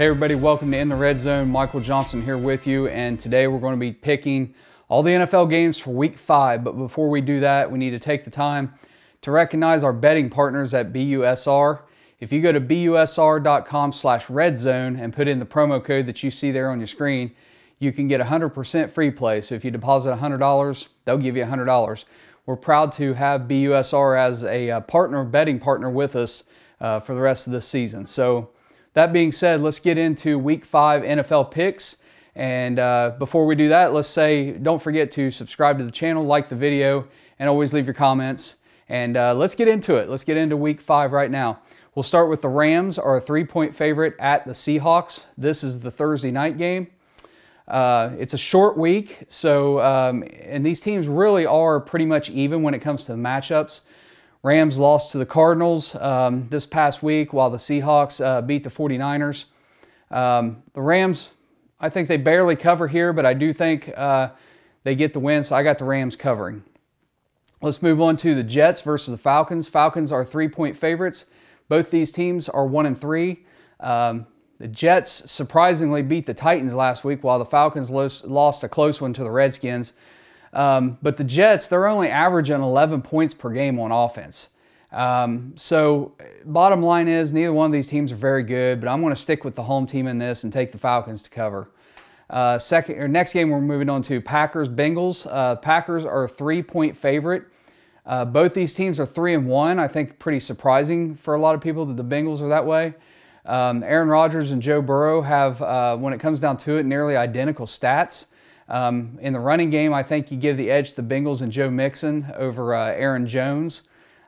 Hey everybody, welcome to In the Red Zone. Michael Johnson here with you, and today we're going to be picking all the NFL games for Week 5. But before we do that, we need to take the time to recognize our betting partners at BUSR. If you go to busr.com/redzone and put in the promo code that you see there on your screen, you can get 100% free play. So if you deposit $100, they'll give you $100. We're proud to have BUSR as a betting partner with us for the rest of this season. So that being said, let's get into Week 5 NFL picks. And before we do that, don't forget to subscribe to the channel, like the video, and always leave your comments. And let's get into it. Let's get into Week 5 right now. We'll start with the Rams, are a 3-point favorite at the Seahawks. This is the Thursday night game. It's a short week, and these teams really are pretty much even when it comes to the matchups. Rams lost to the Cardinals this past week, while the Seahawks beat the 49ers. The Rams, I think they barely cover here, but I do think they get the win, so I got the Rams covering. Let's move on to the Jets versus the Falcons. Falcons are 3-point favorites. Both these teams are 1-3. The Jets surprisingly beat the Titans last week, while the Falcons lost a close one to the Redskins. But the Jets, they're only averaging 11 points per game on offense. So bottom line is neither one of these teams are very good, but I'm going to stick with the home team in this and take the Falcons to cover. Next game we're moving on to Packers-Bengals. Packers are a 3-point favorite. Both these teams are 3-1. I think pretty surprising for a lot of people that the Bengals are that way. Aaron Rodgers and Joe Burrow have, when it comes down to it, nearly identical stats. In the running game, I think you give the edge to the Bengals and Joe Mixon over Aaron Jones.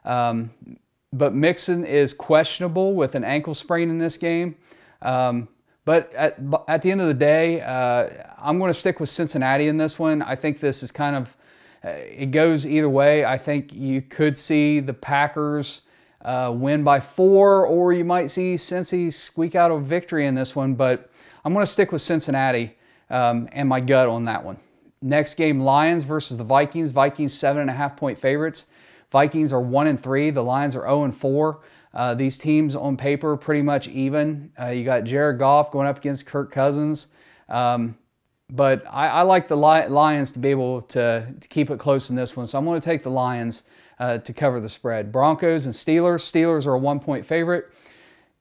But Mixon is questionable with an ankle sprain in this game. But at the end of the day, I'm going to stick with Cincinnati in this one. I think this is kind of, it goes either way. I think you could see the Packers win by 4, or you might see Cincy squeak out a victory in this one. But I'm going to stick with Cincinnati. And my gut on that one. Next game, Lions versus the Vikings. Vikings 7.5-point favorites. Vikings are 1-3. The Lions are 0-4. These teams on paper pretty much even. You got Jared Goff going up against Kirk Cousins. But I like the Lions to be able to keep it close in this one. So I'm going to take the Lions to cover the spread. Broncos and Steelers. Steelers are a 1-point favorite.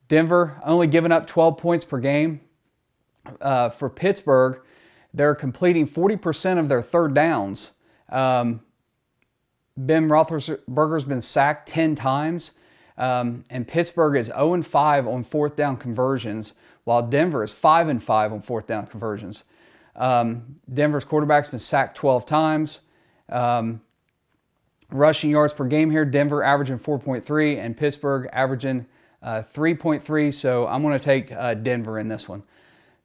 Denver only giving up 12 points per game. For Pittsburgh, they're completing 40% of their third downs. Ben Roethlisberger's been sacked 10 times, and Pittsburgh is 0-5 on fourth down conversions, while Denver is 5-5 on fourth down conversions. Denver's quarterback's been sacked 12 times. Rushing yards per game here, Denver averaging 4.3 and Pittsburgh averaging 3.3, so I'm going to take Denver in this one.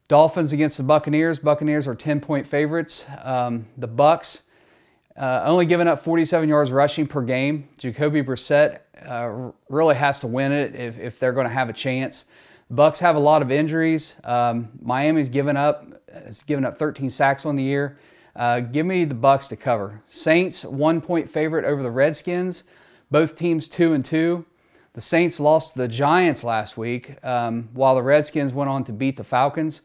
Dolphins against the Buccaneers. Buccaneers are 10-point favorites. The Bucs only giving up 47 yards rushing per game. Jacoby Brissett really has to win it if they're going to have a chance. The Bucs have a lot of injuries. Miami's given up 13 sacks on the year. Give me the Bucs to cover. Saints 1-point favorite over the Redskins. Both teams 2-2. The Saints lost to the Giants last week, while the Redskins went on to beat the Falcons.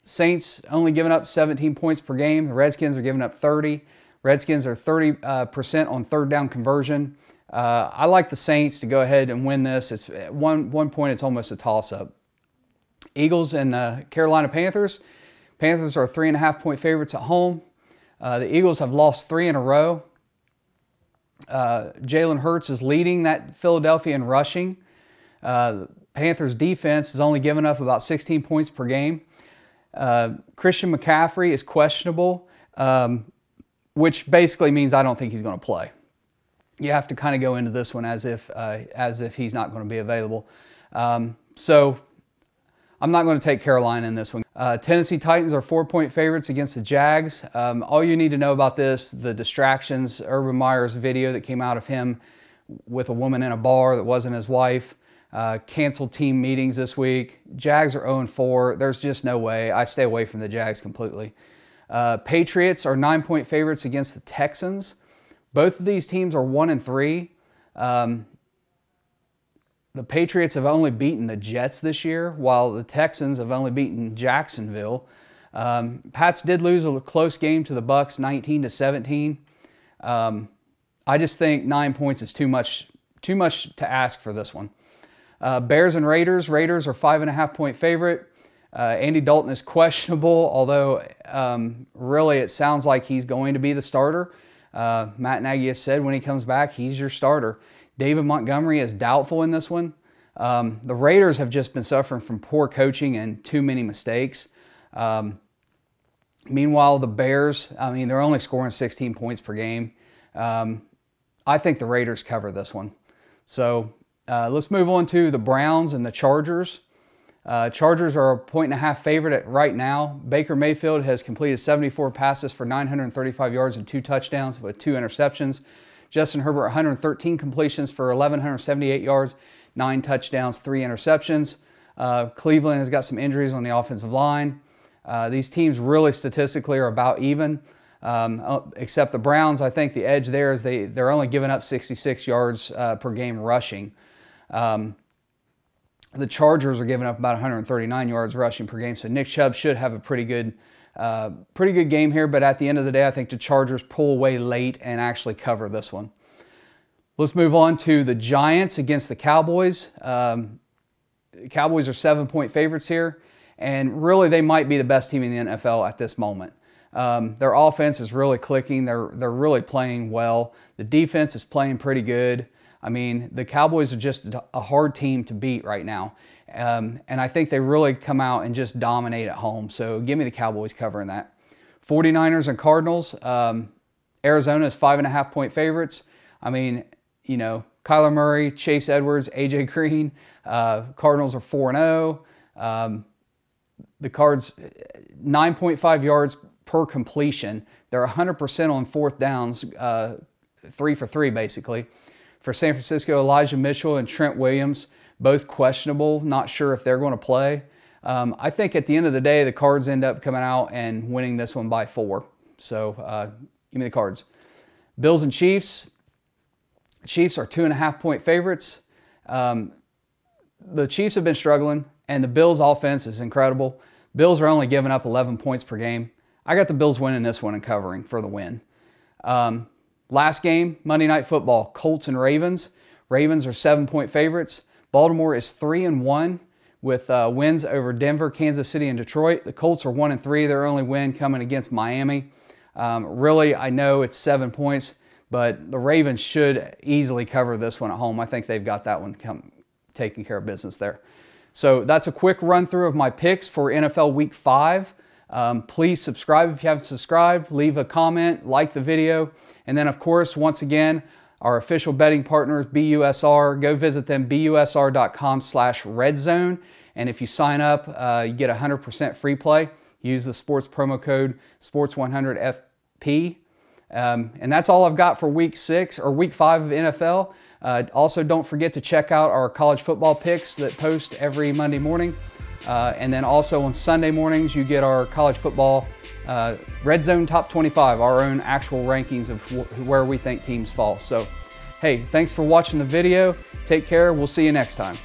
Saints only giving up 17 points per game. The Redskins are giving up 30. Redskins are 30% on third down conversion. I like the Saints to go ahead and win this. It's at one point it's almost a toss-up. Eagles and Carolina Panthers. Panthers are 3.5-point favorites at home. The Eagles have lost 3 in a row. Jalen Hurts is leading that Philadelphia in rushing. Panthers defense is only giving up about 16 points per game. Christian McCaffrey is questionable, which basically means I don't think he's going to play. You have to kind of go into this one as if he's not going to be available. So I'm not going to take Carolina in this one. Tennessee Titans are 4-point favorites against the Jags. All you need to know about this, the distractions, Urban Meyer's video that came out of him with a woman in a bar that wasn't his wife. Canceled team meetings this week. Jags are 0-4. There's just no way. I stay away from the Jags completely. Patriots are 9-point favorites against the Texans. Both of these teams are 1-3. The The Patriots have only beaten the Jets this year, while the Texans have only beaten Jacksonville. Pats did lose a close game to the Bucs, 19-17. I just think 9 points is too much to ask for this one. Bears and Raiders. Raiders are 5.5-point favorite. Andy Dalton is questionable, although really it sounds like he's going to be the starter. Matt Nagy has said when he comes back, he's your starter. David Montgomery is doubtful in this one. The Raiders have just been suffering from poor coaching and too many mistakes. Meanwhile, the Bears, I mean, they're only scoring 16 points per game. I think the Raiders cover this one. So let's move on to the Browns and the Chargers. Chargers are a 1.5 favorite right now. Baker Mayfield has completed 74 passes for 935 yards and 2 touchdowns with 2 interceptions. Justin Herbert, 113 completions for 1,178 yards, 9 touchdowns, 3 interceptions. Cleveland has got some injuries on the offensive line. These teams really statistically are about even, except the Browns. I think the edge there is they're only giving up 66 yards per game rushing. The Chargers are giving up about 139 yards rushing per game, so Nick Chubb should have a pretty good game here, but at the end of the day, I think the Chargers pull away late and actually cover this one. Let's move on to the Giants against the Cowboys. The Cowboys are 7-point favorites here, and really they might be the best team in the NFL at this moment. Their offense is really clicking. They're really playing well. The defense is playing pretty good. I mean, the Cowboys are just a hard team to beat right now. And I think they really come out and just dominate at home. So give me the Cowboys covering that. 49ers and Cardinals. Arizona is 5.5-point favorites. I mean, you know, Kyler Murray, Chase Edwards, A.J. Green. Cardinals are 4-0. The Cards, 9.5 yards per completion. They're 100% on 4th downs, 3 for 3 basically. For San Francisco, Elijah Mitchell and Trent Williams, both questionable. Not sure if they're going to play. I think at the end of the day, the Cards end up coming out and winning this one by 4. So give me the Cards. Bills and Chiefs. Chiefs are 2.5-point favorites. The Chiefs have been struggling, and the Bills' offense is incredible. Bills are only giving up 11 points per game. I got the Bills winning this one and covering for the win. Last game, Monday Night Football, Colts and Ravens. Ravens are 7-point favorites. Baltimore is 3-1 with wins over Denver, Kansas City, and Detroit. The Colts are 1-3. Their only win coming against Miami. Really, I know it's 7 points, but the Ravens should easily cover this one at home. I think they've got that one taking care of business there. So that's a quick run through of my picks for NFL Week 5. Please subscribe if you haven't subscribed. Leave a comment, like the video. And then, of course, once again, our official betting partners, BUSR. Go visit them, busr.com/redzone. And if you sign up, you get 100% free play. Use the sports promo code SPORTS100FP. And that's all I've got for Week 6 or Week 5 of NFL. Also, don't forget to check out our college football picks that post every Monday morning. And then also on Sunday mornings, you get our college football Red Zone Top 25, our own actual rankings of where we think teams fall. So, hey, thanks for watching the video. Take care. We'll see you next time.